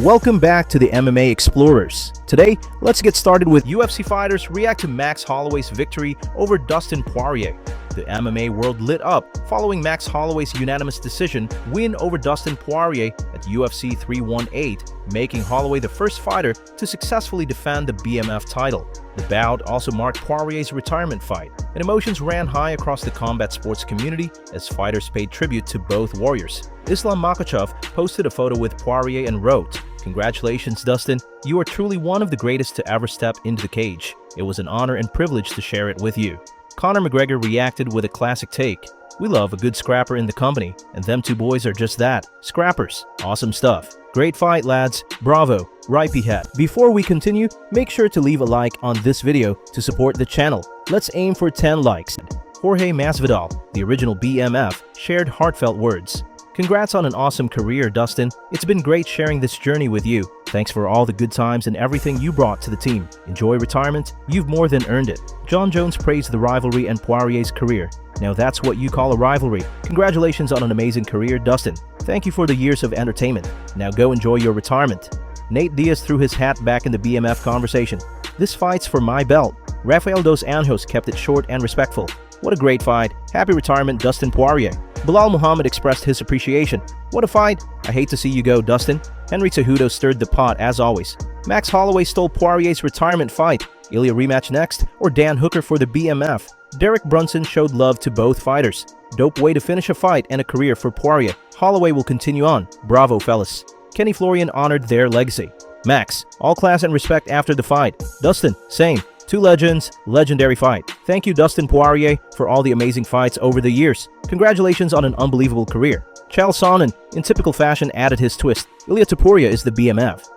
Welcome back to the MMA Explorers. Today, let's get started with UFC fighters react to Max Holloway's victory over Dustin Poirier. The MMA world lit up following Max Holloway's unanimous decision win over Dustin Poirier at UFC 318, making Holloway the first fighter to successfully defend the BMF title. The bout also marked Poirier's retirement fight, and emotions ran high across the combat sports community as fighters paid tribute to both warriors. Islam Makhachev posted a photo with Poirier and wrote, "Congratulations, Dustin. You are truly one of the greatest to ever step into the cage. It was an honor and privilege to share it with you." Conor McGregor reacted with a classic take. "We love a good scrapper in the company, and them two boys are just that, scrappers. Awesome stuff. Great fight, lads. Bravo. Ripey hat." Before we continue, make sure to leave a like on this video to support the channel. Let's aim for 10 likes. Jorge Masvidal, the original BMF, shared heartfelt words. "Congrats on an awesome career, Dustin. It's been great sharing this journey with you. Thanks for all the good times and everything you brought to the team. Enjoy retirement. You've more than earned it." Jon Jones praised the rivalry and Poirier's career. "Now that's what you call a rivalry. Congratulations on an amazing career, Dustin. Thank you for the years of entertainment. Now go enjoy your retirement." Nate Diaz threw his hat back in the BMF conversation. "This fight's for my belt." Rafael dos Anjos kept it short and respectful. "What a great fight. Happy retirement, Dustin Poirier." Bilal Muhammad expressed his appreciation. "What a fight. I hate to see you go, Dustin." Henry Cejudo stirred the pot as always. Max Holloway stole Poirier's retirement fight. Ilia rematch next, or Dan Hooker for the BMF? Derek Brunson showed love to both fighters. "Dope way to finish a fight and a career for Poirier. Holloway will continue on. Bravo, fellas." Kenny Florian honored their legacy. "Max, all class and respect after the fight. Dustin, same. Two legends, legendary fight. Thank you, Dustin Poirier, for all the amazing fights over the years. Congratulations on an unbelievable career." Chael Sonnen, in typical fashion, added his twist. "Ilia Topuria is the BMF."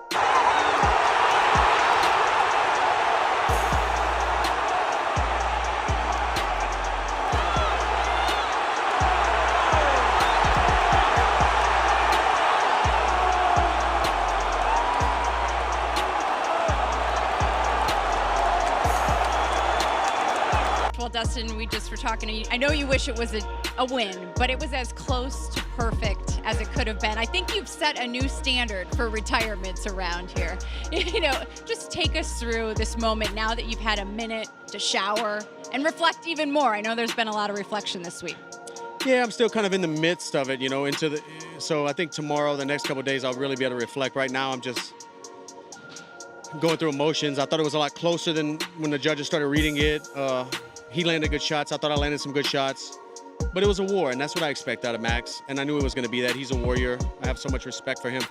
Well, Dustin, we just were talking. I know you wish it was a win, but it was as close to perfect as it could have been. I think you've set a new standard for retirements around here. Just take us through this moment now that you've had a minute to shower and reflect even more. I know there's been a lot of reflection this week. Yeah, I'm still kind of in the midst of it, so I think tomorrow, the next couple of days, I'll really be able to reflect. Right now, I'm just going through emotions. I thought it was a lot closer than when the judges started reading it. He landed good shots. I thought I landed some good shots. But it was a war, and that's what I expect out of Max. And I knew it was going to be that. He's a warrior. I have so much respect for him.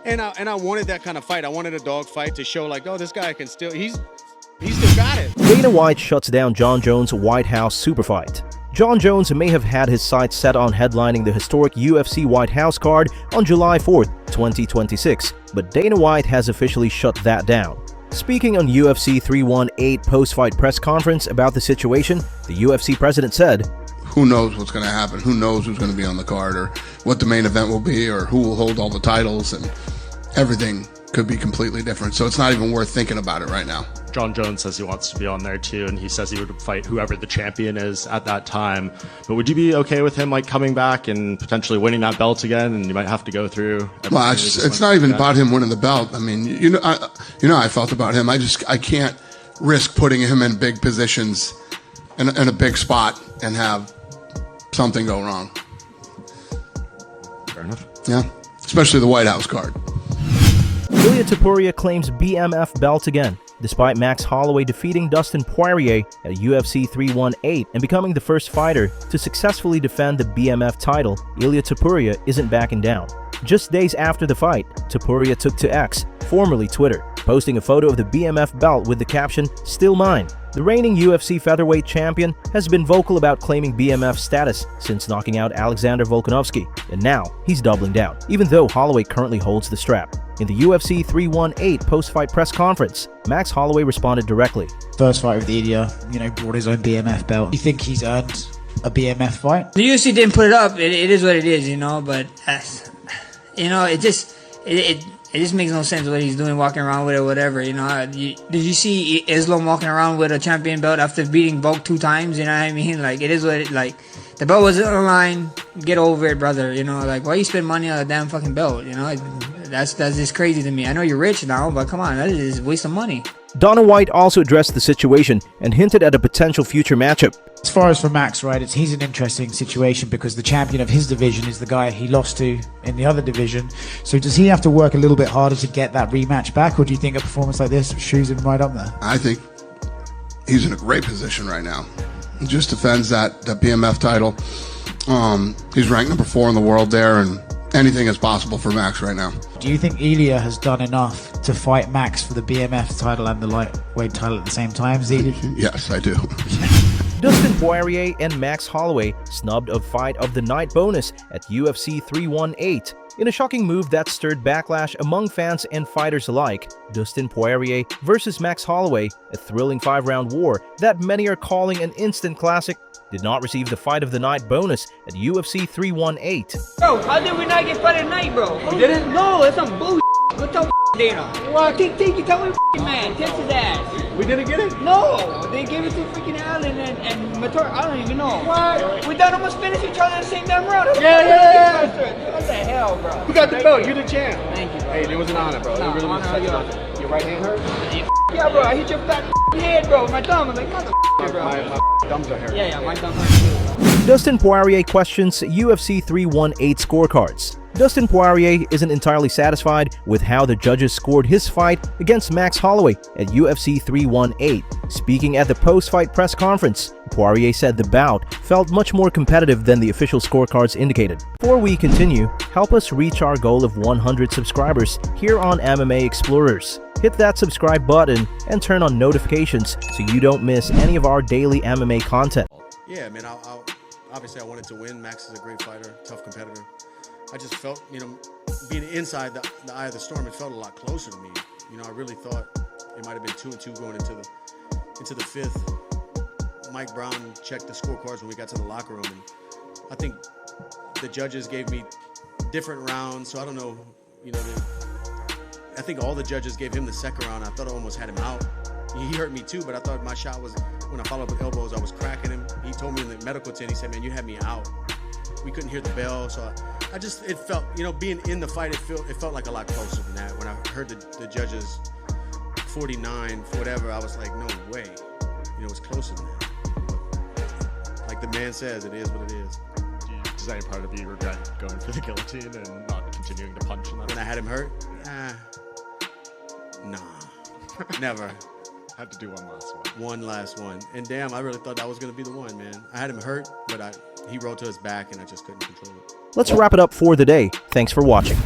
And I wanted that kind of fight. I wanted a dog fight to show, like, oh, this guy can still, he's still got it. Dana White shuts down Jon Jones' White House superfight. Jon Jones may have had his sights set on headlining the historic UFC White House card on July 4th, 2026, but Dana White has officially shut that down. Speaking on UFC 318 post-fight press conference about the situation, the UFC president said, "Who knows what's going to happen? Who knows who's going to be on the card, or what the main event will be, or who will hold all the titles, and everything could be completely different. So it's not even worth thinking about it right now." Jon Jones says he wants to be on there too, and he says he would fight whoever the champion is at that time. But would you be okay with him coming back and potentially winning that belt again? And you might have to go through. Well, it's not even about him winning the belt. I mean, how I felt about him. I can't risk putting him in big positions in a big spot and have something go wrong. Fair enough. Yeah, especially the White House card. Ilia Topuria claims BMF belt again, despite Max Holloway defeating Dustin Poirier at UFC 318 and becoming the first fighter to successfully defend the BMF title. Ilia Topuria isn't backing down. Just days after the fight, Topuria took to X, formerly Twitter, posting a photo of the BMF belt with the caption, "Still mine." The reigning UFC featherweight champion has been vocal about claiming BMF status since knocking out Alexander Volkanovski, and now he's doubling down, even though Holloway currently holds the strap. In the UFC 318 post-fight press conference, Max Holloway responded directly. First fight with Ilia, brought his own BMF belt. You think he's earned a BMF fight? The UFC didn't put it up. It is what it is, but it just makes no sense what he's doing, walking around with it or whatever. Did you see Islam walking around with a champion belt after beating Volk 2 times? You know what I mean? It is what the belt was on the line. get over it, brother. You know, like, why you spend money on a damn fucking belt? You know, that's just crazy to me. I know you're rich now, but come on, that is a waste of money. Dana White also addressed the situation and hinted at a potential future matchup. As far as for Max, right, he's an interesting situation because the champion of his division is the guy he lost to in the other division. So does he have to work a little bit harder to get that rematch back, or do you think a performance like this shoes him right up there? I think he's in a great position right now. He just defends that BMF title. He's ranked number 4 in the world there, and anything is possible for Max right now. Do you think Ilia has done enough to fight Max for the BMF title and the lightweight title at the same time? Yes, I do. Dustin Poirier and Max Holloway snubbed a fight of the night bonus at UFC 318. In a shocking move that stirred backlash among fans and fighters alike, Dustin Poirier versus Max Holloway, a thrilling 5-round war that many are calling an instant classic, did not receive the fight of the night bonus at UFC 318. Bro, how did we not get fight of the night, bro? We didn't? No, that's some bullshit. Go tell Dana. What? Take you tell me man, test his ass. We didn't get it? No, they gave it to freaking Allen and Mator. I don't even know. What? We done almost finished each other in the same damn round. Yeah. What the hell, bro? Who got the belt? You're the champ. Thank you, bro. Hey, it was an honor, bro. No, it really was such an honor. Your right hand hurt? Yeah, bro, I hit your fat head, bro, with my thumb. I'm like, motherfucker, bro. My thumbs are hurt. Yeah, my thumbs hurt too. Dustin Poirier questions UFC 318 scorecards. Dustin Poirier isn't entirely satisfied with how the judges scored his fight against Max Holloway at UFC 318. Speaking at the post-fight press conference, Poirier said the bout felt much more competitive than the official scorecards indicated. Before we continue, help us reach our goal of 100 subscribers here on MMA Explorers. Hit that subscribe button and turn on notifications so you don't miss any of our daily MMA content. Yeah, man, obviously I wanted to win. Max is a great fighter, tough competitor. I just felt, being inside the eye of the storm, it felt a lot closer to me. I really thought it might have been 2-2 going into the 5th. Mike Brown checked the scorecards when we got to the locker room, and I think the judges gave me different rounds, so I don't know, I think all the judges gave him the second round. I thought I almost had him out. He hurt me too, but I thought my shot was, when I followed up with elbows, I was cracking him. He told me in the medical tent, he said, man, you had me out. We couldn't hear the bell, so it felt, being in the fight, it felt like a lot closer than that. When I heard the judges 49, whatever, I was like, no way. It was closer than that. Like the man says, it is what it is. Does any part of you regret going for the guillotine and not continuing to punch in that? When I had him hurt? Nah, never. Had to do one last one. One last one. And damn, I really thought that was going to be the one, man. I had him hurt, but he rolled to his back and I just couldn't control it. Let's wrap it up for the day. Thanks for watching.